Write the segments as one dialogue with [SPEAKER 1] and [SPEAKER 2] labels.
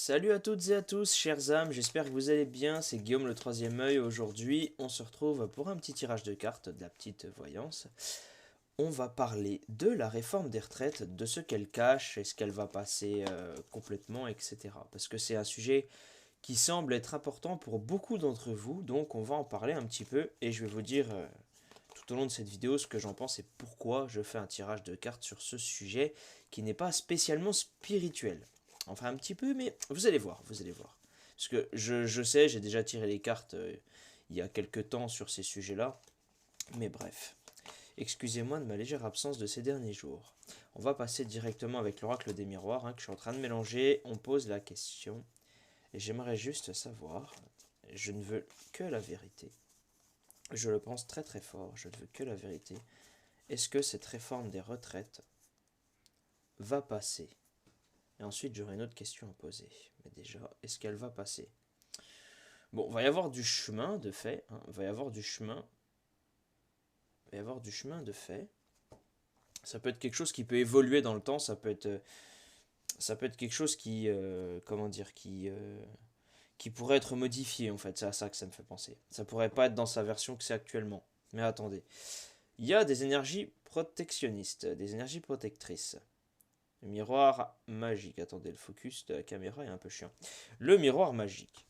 [SPEAKER 1] Salut à toutes et à tous, chers âmes, j'espère que vous allez bien, c'est Guillaume le troisième œil. Aujourd'hui, on se retrouve pour un petit tirage de cartes, de la petite voyance. On va parler de la réforme des retraites, de ce qu'elle cache, est-ce qu'elle va passer complètement, etc. Parce que c'est un sujet qui semble être important pour beaucoup d'entre vous, donc on va en parler un petit peu et je vais vous dire tout au long de cette vidéo ce que j'en pense et pourquoi je fais un tirage de cartes sur ce sujet qui n'est pas spécialement spirituel. Enfin un petit peu, mais vous allez voir, vous allez voir. Parce que je sais, j'ai déjà tiré les cartes il y a quelques temps sur ces sujets-là, mais bref. Excusez-moi de ma légère absence de ces derniers jours. On va passer directement avec l'oracle des miroirs que je suis en train de mélanger. On pose la question. Et j'aimerais juste savoir, je ne veux que la vérité. Je le pense très très fort, je ne veux que la vérité. Est-ce que cette réforme des retraites va passer? Et ensuite, j'aurai une autre question à poser. Mais déjà, est-ce qu'elle va passer? Bon, il va y avoir du chemin de fait. Il va y avoir du chemin. Il va y avoir du chemin de fait. Ça peut être quelque chose qui peut évoluer dans le temps. Ça peut être quelque chose qui, comment dire, qui pourrait être modifié en fait. C'est à ça que ça me fait penser. Ça pourrait pas être dans sa version que c'est actuellement. Mais attendez, il y a des énergies protectionnistes, des énergies protectrices. Le miroir magique. Attendez, le focus de la caméra est un peu chiant. Le miroir magique.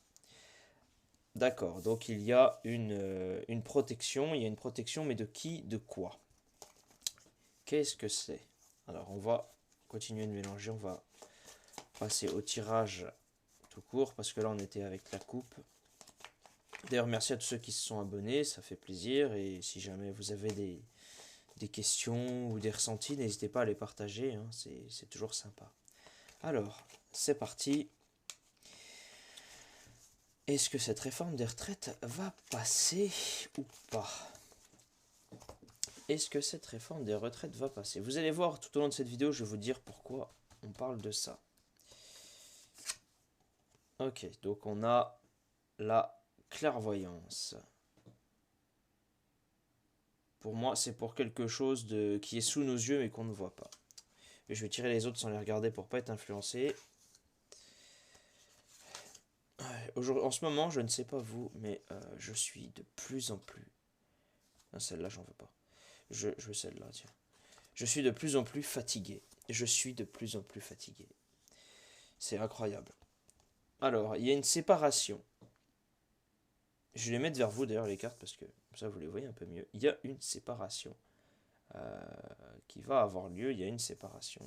[SPEAKER 1] D'accord, donc il y a une protection. Il y a une protection, mais de qui, de quoi? Qu'est-ce que c'est? Alors, on va continuer de mélanger. On va passer au tirage tout court, parce que là, on était avec la coupe. D'ailleurs, merci à tous ceux qui se sont abonnés, ça fait plaisir. Et si jamais vous avez des questions ou des ressentis, n'hésitez pas à les partager, hein, c'est toujours sympa. Alors, c'est parti. Est-ce que cette réforme des retraites va passer ou pas? Est-ce que cette réforme des retraites va passer? Vous allez voir tout au long de cette vidéo, je vais vous dire pourquoi on parle de ça. Ok, donc on a la clairvoyance. Pour moi, c'est pour quelque chose qui est sous nos yeux mais qu'on ne voit pas. Et je vais tirer les autres sans les regarder pour pas être influencé. En ce moment, je ne sais pas vous, mais je suis de plus en plus... Non, celle-là, j'en veux pas. Je veux celle-là, tiens. Je suis de plus en plus fatigué. Je suis de plus en plus fatigué. C'est incroyable. Alors, il y a une séparation. Je vais les mettre vers vous d'ailleurs les cartes parce que comme ça vous les voyez un peu mieux. Il y a une séparation euh, qui va avoir lieu. Il y a une séparation.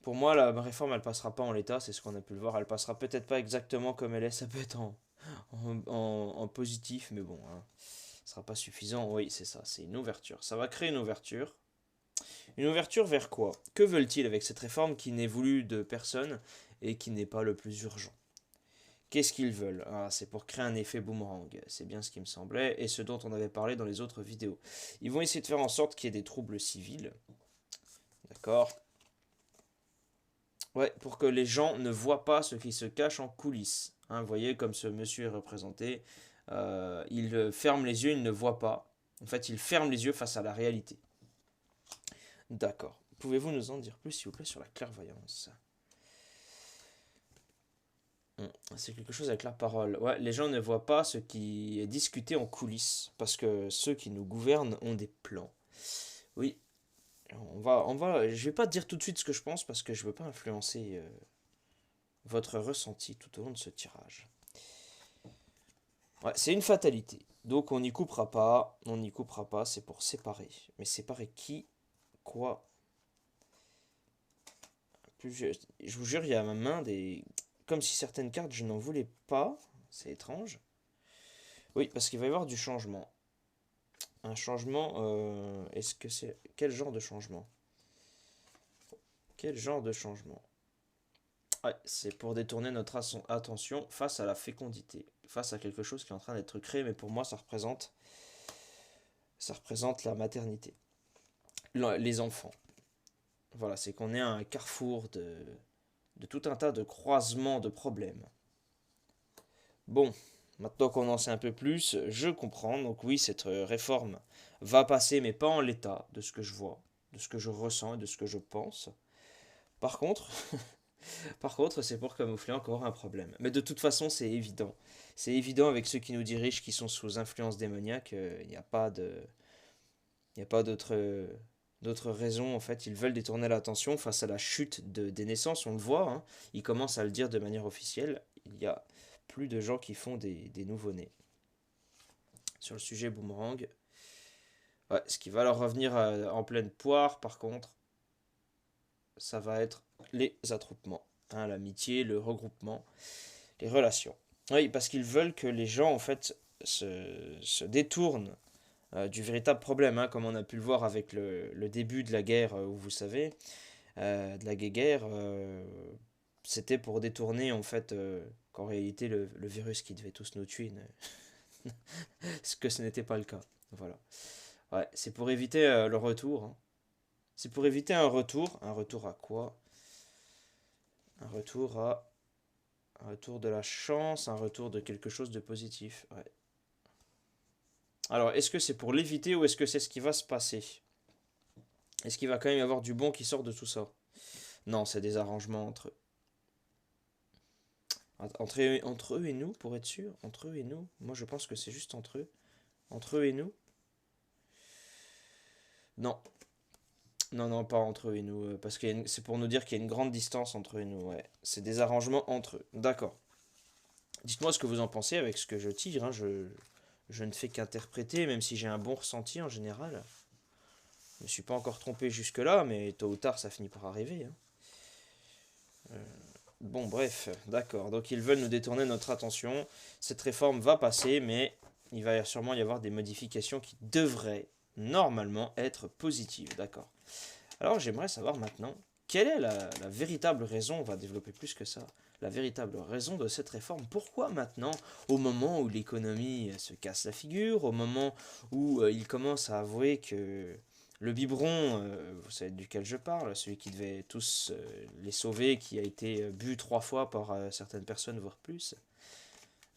[SPEAKER 1] Pour moi, la réforme, elle passera pas en l'état, c'est ce qu'on a pu le voir. Elle passera peut-être pas exactement comme elle est. Ça peut être en positif, mais bon, hein, ce sera pas suffisant. Oui, c'est ça, c'est une ouverture. Ça va créer une ouverture. Une ouverture vers quoi? Que veulent-ils avec cette réforme qui n'est voulue de personne et qui n'est pas le plus urgent? Qu'est-ce qu'ils veulent? Ah, c'est pour créer un effet boomerang. C'est bien ce qui me semblait et ce dont on avait parlé dans les autres vidéos. Ils vont essayer de faire en sorte qu'il y ait des troubles civils. D'accord? Ouais, pour que les gens ne voient pas ce qui se cache en coulisses. Hein, vous voyez comme ce monsieur est représenté. Il ferme les yeux, il ne voit pas. En fait, il ferme les yeux face à la réalité. D'accord. Pouvez-vous nous en dire plus, s'il vous plaît, sur la clairvoyance? C'est quelque chose avec la parole. Ouais, les gens ne voient pas ce qui est discuté en coulisses, parce que ceux qui nous gouvernent ont des plans. Oui, je vais pas te dire tout de suite ce que je pense, parce que je veux pas influencer votre ressenti tout au long de ce tirage. Ouais, c'est une fatalité. Donc on n'y coupera pas, c'est pour séparer. Mais séparer qui, quoi? Je vous jure, il y a à ma main des... Comme si certaines cartes, je n'en voulais pas. C'est étrange. Oui, parce qu'il va y avoir du changement. Un changement, est-ce que c'est... Quel genre de changement? Quel genre de changement? Ouais, c'est pour détourner notre attention face à la fécondité, face à quelque chose qui est en train d'être créé, mais pour moi, ça représente la maternité, les enfants. Voilà, c'est qu'on est à un carrefour de tout un tas de croisements de problèmes. Bon, maintenant qu'on en sait un peu plus, je comprends. Donc oui, cette réforme va passer, mais pas en l'état, de ce que je vois, de ce que je ressens et de ce que je pense. Par contre, Par contre, c'est pour camoufler encore un problème. Mais de toute façon, c'est évident. C'est évident avec ceux qui nous dirigent, qui sont sous influence démoniaque, il n'y a pas de, il n'y a pas d'autre raison. En fait, ils veulent détourner l'attention face à la chute des naissances. On le voit, hein. Ils commencent à le dire de manière officielle. Il y a plus de gens qui font des nouveau-nés. Sur le sujet boomerang, ouais, ce qui va leur revenir en pleine poire, par contre, ça va être les attroupements, hein, l'amitié, le regroupement, les relations. Oui, parce qu'ils veulent que les gens, en fait, se détournent du véritable problème, hein, comme on a pu le voir avec le début de la guerre, où vous savez, de la guerre, c'était pour détourner, en fait, qu'en réalité, le virus qui devait tous nous tuer, ce que ce n'était pas le cas. Voilà. Ouais, c'est pour éviter le retour, hein. C'est pour éviter un retour. Un retour à quoi? Un retour à Un retour de la chance, un retour de quelque chose de positif. Ouais. Alors, est-ce que c'est pour l'éviter ou est-ce que c'est ce qui va se passer? Est-ce qu'il va quand même y avoir du bon qui sort de tout ça? Non, c'est des arrangements entre eux. Entre eux et nous, pour être sûr? Entre eux et nous? Moi, je pense que c'est juste entre eux. Entre eux et nous? Non. Non, non, pas entre eux et nous. Parce que c'est pour nous dire qu'il y a une grande distance entre eux et nous. Ouais. C'est des arrangements entre eux. D'accord. Dites-moi ce que vous en pensez avec ce que je tire, hein. Je ne fais qu'interpréter, même si j'ai un bon ressenti en général. Je ne me suis pas encore trompé jusque-là, mais tôt ou tard, ça finit par arriver, hein. Bon, bref, d'accord. Donc, ils veulent nous détourner notre attention. Cette réforme va passer, mais il va sûrement y avoir des modifications qui devraient, normalement, être positives. D'accord. Alors, j'aimerais savoir maintenant, quelle est la véritable raison, on va développer plus que ça, la véritable raison de cette réforme. Pourquoi maintenant, au moment où l'économie se casse la figure, au moment où il commence à avouer que le biberon, vous savez duquel je parle, celui qui devait tous les sauver, qui a été bu 3 fois par certaines personnes, voire plus,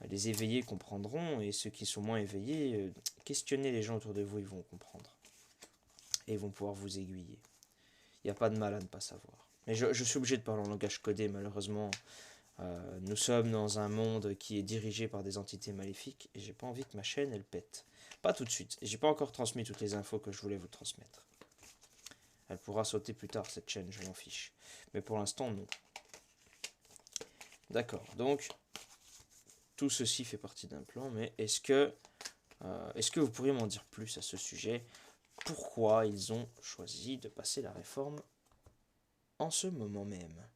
[SPEAKER 1] les éveillés comprendront, et ceux qui sont moins éveillés, questionnez les gens autour de vous, ils vont comprendre. Et ils vont pouvoir vous aiguiller. Il n'y a pas de mal à ne pas savoir. Mais je suis obligé de parler en langage codé, malheureusement. Nous sommes dans un monde qui est dirigé par des entités maléfiques et j'ai pas envie que ma chaîne elle pète. Pas tout de suite. J'ai pas encore transmis toutes les infos que je voulais vous transmettre. Elle pourra sauter plus tard cette chaîne, je m'en fiche. Mais pour l'instant non. D'accord. Donc tout ceci fait partie d'un plan, mais est-ce que vous pourriez m'en dire plus à ce sujet? Pourquoi ils ont choisi de passer la réforme en ce moment même?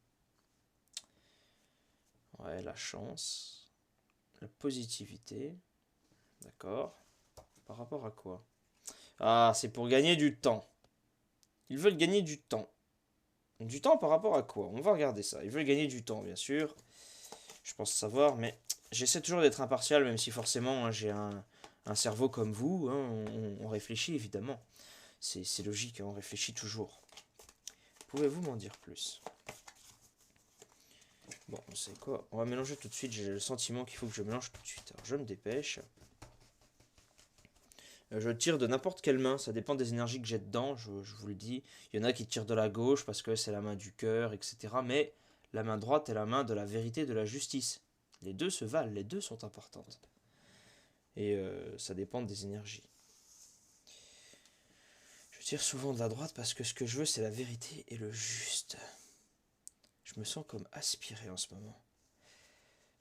[SPEAKER 1] Ouais, la chance, la positivité, d'accord. Par rapport à quoi? Ah, c'est pour gagner du temps. Ils veulent gagner du temps. Du temps par rapport à quoi? On va regarder ça. Ils veulent gagner du temps, bien sûr. Je pense savoir, mais j'essaie toujours d'être impartial, même si forcément hein, j'ai un cerveau comme vous. Hein, on réfléchit évidemment. C'est logique, hein, on réfléchit toujours. Pouvez-vous m'en dire plus? Bon, c'est quoi? On va mélanger tout de suite. J'ai le sentiment qu'il faut que je mélange tout de suite. Alors, je me dépêche. Je tire de n'importe quelle main, ça dépend des énergies que j'ai dedans, je vous le dis. Il y en a qui tirent de la gauche parce que c'est la main du cœur, etc. Mais la main droite est la main de la vérité, de la justice. Les deux se valent, les deux sont importantes. Et ça dépend des énergies. Je tire souvent de la droite parce que ce que je veux, c'est la vérité et le juste. Je me sens comme aspiré en ce moment.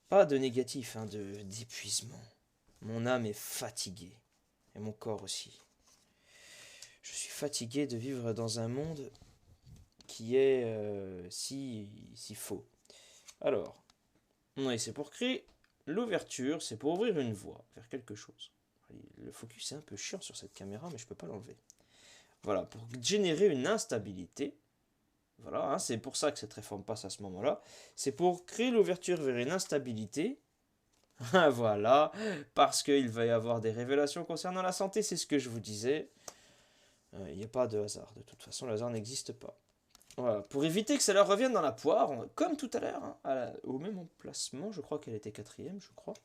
[SPEAKER 1] Pas de négatif, hein, d'épuisement. Mon âme est fatiguée. Et mon corps aussi. Je suis fatigué de vivre dans un monde qui est si faux. Alors, oui, c'est pour créer l'ouverture, c'est pour ouvrir une voie vers quelque chose. Le focus est un peu chiant sur cette caméra, mais je ne peux pas l'enlever. Voilà, pour générer une instabilité. Voilà, hein, c'est pour ça que cette réforme passe à ce moment-là. C'est pour créer l'ouverture vers une instabilité. Voilà, parce qu'il va y avoir des révélations concernant la santé, c'est ce que je vous disais. Il n'y a pas de hasard, de toute façon, le hasard n'existe pas. Voilà. Pour éviter que ça leur revienne dans la poire, comme tout à l'heure, hein, au même emplacement, je crois qu'elle était quatrième, je crois.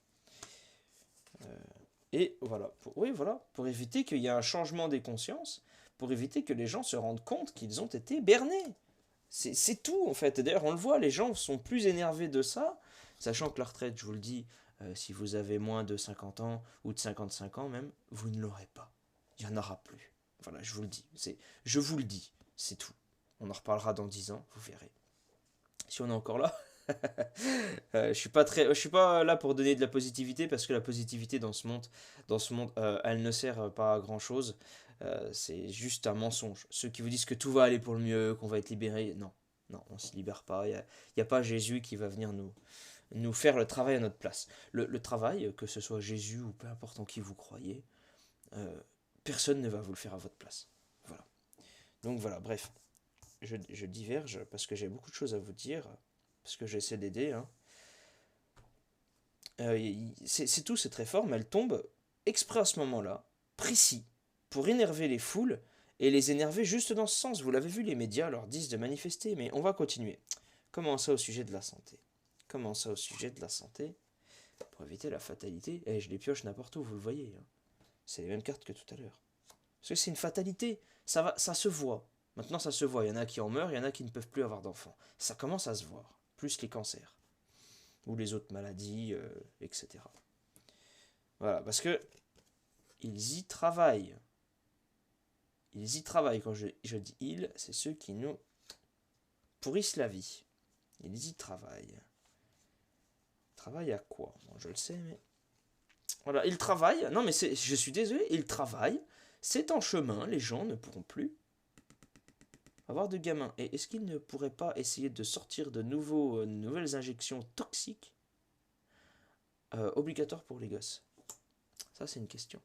[SPEAKER 1] Et voilà, pour éviter qu'il y ait un changement des consciences, pour éviter que les gens se rendent compte qu'ils ont été bernés. C'est tout en fait. D'ailleurs, on le voit, les gens sont plus énervés de ça, sachant que la retraite, je vous le dis, si vous avez moins de 50 ans ou de 55 ans même, vous ne l'aurez pas. Il n'y en aura plus. Voilà, je vous le dis. Je vous le dis, c'est tout. On en reparlera dans 10 ans, vous verrez. Si on est encore là, je suis pas là pour donner de la positivité parce que la positivité dans ce monde, elle ne sert pas à grand chose. C'est juste un mensonge. Ceux qui vous disent que tout va aller pour le mieux, qu'on va être libéré, non, non, on se libère pas. Il y a pas Jésus qui va venir nous faire le travail à notre place. Le travail, que ce soit Jésus ou peu importe en qui vous croyez, euh, personne ne va vous le faire à votre place. Voilà. Donc voilà, bref, je diverge parce que j'ai beaucoup de choses à vous dire, parce que j'essaie d'aider, hein. C'est tout, cette réforme, elle tombe exprès à ce moment-là, précis, pour énerver les foules et les énerver juste dans ce sens. Vous l'avez vu, les médias leur disent de manifester, mais on va continuer. Comment ça au sujet de la santé? Comment ça au sujet de la santé? Pour éviter la fatalité, et je les pioche n'importe où, vous le voyez, hein. C'est les mêmes cartes que tout à l'heure. Parce que c'est une fatalité, ça se voit. Maintenant ça se voit, il y en a qui en meurent, il y en a qui ne peuvent plus avoir d'enfants. Ça commence à se voir, plus les cancers, ou les autres maladies, etc. Voilà, parce que ils y travaillent. Ils y travaillent. Quand je dis ils, c'est ceux qui nous pourrissent la vie. Ils y travaillent. Travaillent à quoi? Bon, je le sais, mais... Voilà, ils travaillent. Non, mais je suis désolé, ils travaillent. C'est en chemin, les gens ne pourront plus avoir de gamins. Et est-ce qu'ils ne pourraient pas essayer de sortir de nouvelles injections toxiques obligatoires pour les gosses? Ça, c'est une question.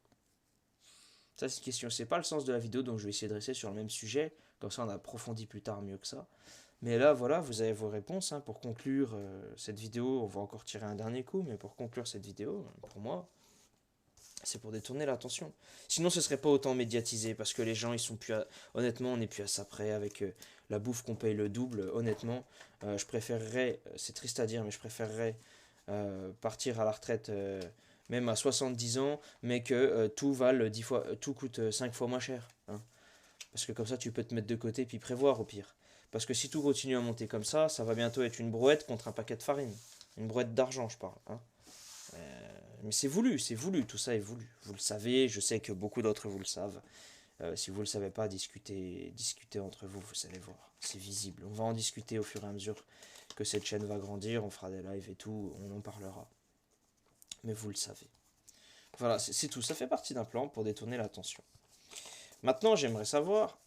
[SPEAKER 1] Ça, c'est une question. C'est pas le sens de la vidéo, donc je vais essayer de rester sur le même sujet. Comme ça, on approfondit plus tard mieux que ça. Mais là, voilà, vous avez vos réponses, hein. Pour conclure cette vidéo, on va encore tirer un dernier coup, mais pour conclure cette vidéo, pour moi, c'est pour détourner l'attention. Sinon, ce serait pas autant médiatisé, parce que les gens, ils sont plus à... Honnêtement, on n'est plus à ça près, avec la bouffe qu'on paye le double. Honnêtement, je préférerais, c'est triste à dire, mais je préférerais partir à la retraite même à 70 ans, mais que tout vale 10 fois, tout coûte 5 fois moins cher, hein. Parce que comme ça, tu peux te mettre de côté puis prévoir au pire. Parce que si tout continue à monter comme ça va bientôt être une brouette contre un paquet de farine. Une brouette d'argent, je parle, hein. Mais c'est voulu, tout ça est voulu. Vous le savez, je sais que beaucoup d'entre vous le savent. Si vous ne le savez pas, discutez entre vous, vous allez voir. C'est visible. On va en discuter au fur et à mesure que cette chaîne va grandir, on fera des lives et tout, on en parlera. Mais vous le savez. Voilà, c'est tout. Ça fait partie d'un plan pour détourner l'attention. Maintenant, j'aimerais savoir,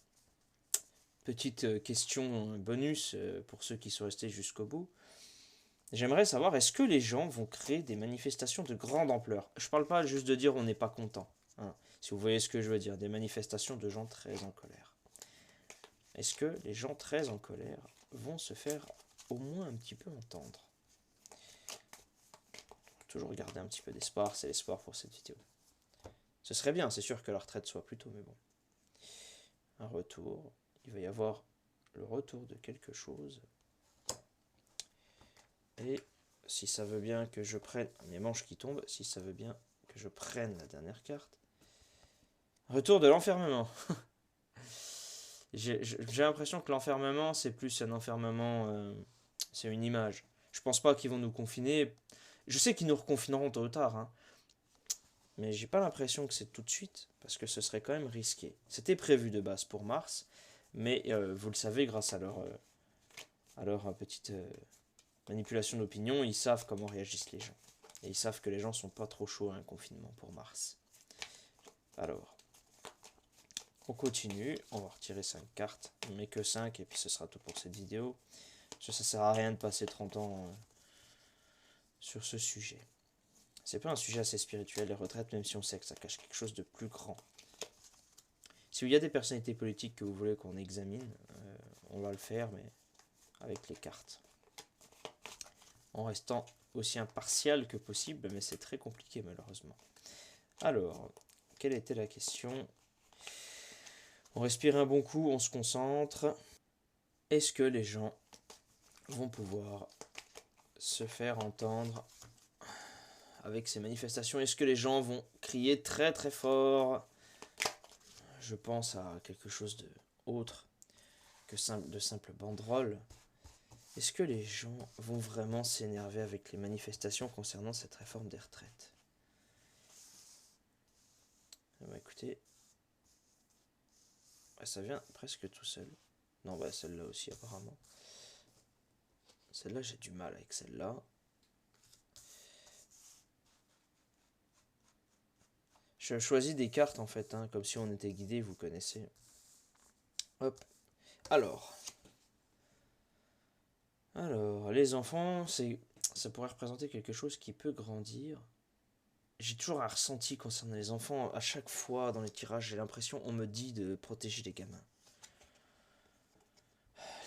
[SPEAKER 1] petite question bonus pour ceux qui sont restés jusqu'au bout. J'aimerais savoir, est-ce que les gens vont créer des manifestations de grande ampleur? Je parle pas juste de dire on n'est pas content, hein, si vous voyez ce que je veux dire, des manifestations de gens très en colère. Est-ce que les gens très en colère vont se faire au moins un petit peu entendre? Toujours garder un petit peu d'espoir, c'est l'espoir pour cette vidéo. Ce serait bien, c'est sûr que la retraite soit plus tôt, mais bon. Un retour, il va y avoir le retour de quelque chose. Et si ça veut bien que je prenne... Mes manches qui tombent, si ça veut bien que je prenne la dernière carte. Retour de l'enfermement. J'ai l'impression que l'enfermement, c'est plus un enfermement... c'est une image. Je pense pas qu'ils vont nous confiner. Je sais qu'ils nous reconfineront tôt ou tard, hein. Mais j'ai pas l'impression que c'est tout de suite, parce que ce serait quand même risqué. C'était prévu de base pour mars, mais vous le savez, grâce à leur petite manipulation d'opinion, ils savent comment réagissent les gens. Et ils savent que les gens sont pas trop chauds à un confinement pour mars. Alors, on continue, on va retirer 5 cartes, mais que 5, et puis ce sera tout pour cette vidéo. Parce que ça sert à rien de passer 30 ans sur ce sujet. C'est pas un sujet assez spirituel, les retraites, même si on sait que ça cache quelque chose de plus grand. Si il y a des personnalités politiques que vous voulez qu'on examine, on va le faire, mais avec les cartes. En restant aussi impartial que possible, mais c'est très compliqué malheureusement. Alors, quelle était la question? On respire un bon coup, on se concentre. Est-ce que les gens vont pouvoir se faire entendre avec ces manifestations? Est-ce que les gens vont crier très très fort? Je pense à quelque chose d'autre de simples banderoles. Est-ce que les gens vont vraiment s'énerver avec les manifestations concernant cette réforme des retraites? Bah écoutez, ça vient presque tout seul. Non, bah celle-là aussi apparemment. Celle-là, j'ai du mal avec celle-là. Je choisis des cartes en fait, hein, comme si on était guidé, vous connaissez. Hop. Alors, les enfants, ça pourrait représenter quelque chose qui peut grandir. J'ai toujours un ressenti concernant les enfants. À chaque fois dans les tirages, j'ai l'impression on me dit de protéger les gamins.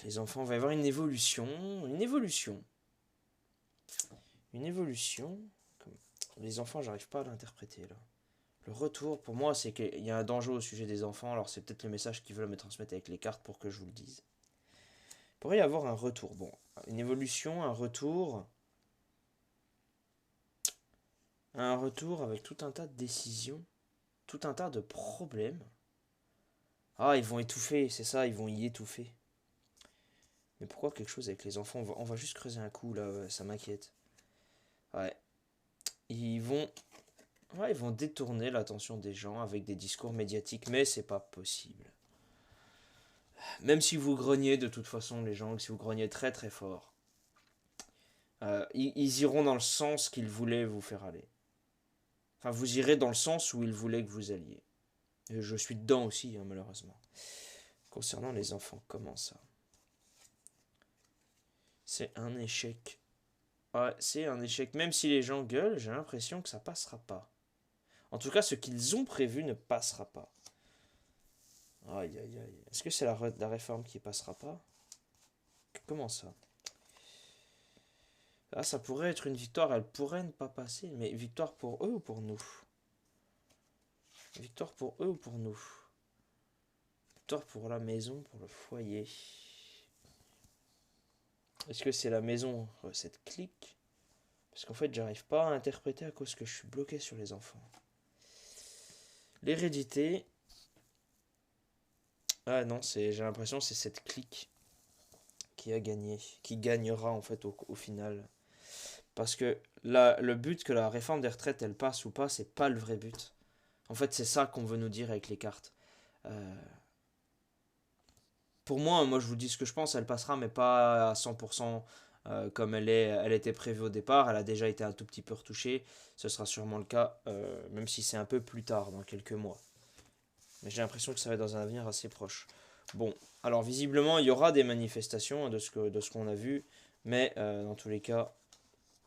[SPEAKER 1] Les enfants, il va y avoir une évolution. Une évolution. Une évolution. Les enfants, j'arrive pas à l'interpréter là. Le retour, pour moi, c'est qu'il y a un danger au sujet des enfants. Alors c'est peut-être le message qu'ils veulent me transmettre avec les cartes pour que je vous le dise. Il pourrait y avoir un retour. Bon, une évolution, un retour. Un retour avec tout un tas de décisions. Tout un tas de problèmes. Ah, ils vont étouffer, c'est ça, ils vont y étouffer. Mais pourquoi quelque chose avec les enfants? On va juste creuser un coup là, ça m'inquiète. Ouais. Ils vont. Ouais, ils vont détourner l'attention des gens avec des discours médiatiques, mais c'est pas possible. Même si vous grognez de toute façon, les gens, si vous grognez très très fort, ils iront dans le sens qu'ils voulaient vous faire aller. Enfin, vous irez dans le sens où ils voulaient que vous alliez. Et je suis dedans aussi, hein, malheureusement. Concernant les enfants, comment ça? C'est un échec. Ouais, c'est un échec. Même si les gens gueulent, j'ai l'impression que ça passera pas. En tout cas, ce qu'ils ont prévu ne passera pas. Aïe aïe aïe. Est-ce que c'est la réforme qui passera pas? Comment ça? Ah, ça pourrait être une victoire, elle pourrait ne pas passer, mais victoire pour eux ou pour nous? Victoire pour eux ou pour nous? Victoire pour la maison, pour le foyer. Est-ce que c'est la maison, cette clique? Parce qu'en fait, j'arrive pas à interpréter à cause que je suis bloqué sur les enfants. L'hérédité. Ah non, j'ai l'impression que c'est cette clique qui a gagné, qui gagnera en fait au final. Parce que le but que la réforme des retraites elle passe ou pas, c'est pas le vrai but. En fait, c'est ça qu'on veut nous dire avec les cartes. Euh, pour moi, je vous dis ce que je pense, elle passera, mais pas à 100% comme elle était prévue au départ. Elle a déjà été un tout petit peu retouchée. Ce sera sûrement le cas, même si c'est un peu plus tard, dans quelques mois. Mais j'ai l'impression que ça va être dans un avenir assez proche. Bon, alors visiblement, il y aura des manifestations de ce qu'on a vu, mais dans tous les cas,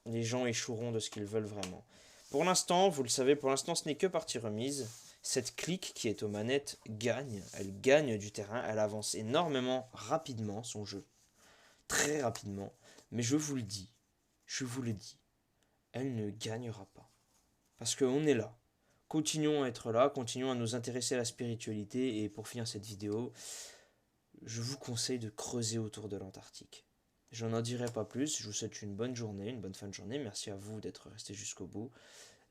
[SPEAKER 1] les gens échoueront de ce qu'ils veulent vraiment. Pour l'instant, vous le savez, pour l'instant, ce n'est que partie remise. Cette clique qui est aux manettes gagne. Elle gagne du terrain. Elle avance énormément rapidement son jeu. Très rapidement. Mais je vous le dis, elle ne gagnera pas. Parce qu'on est là. Continuons à être là, continuons à nous intéresser à la spiritualité. Et pour finir cette vidéo, je vous conseille de creuser autour de l'Antarctique. Je n'en dirai pas plus, je vous souhaite une bonne journée, une bonne fin de journée, merci à vous d'être resté jusqu'au bout,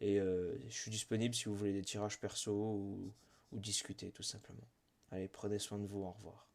[SPEAKER 1] et je suis disponible si vous voulez des tirages perso ou discuter tout simplement. Allez, prenez soin de vous, au revoir.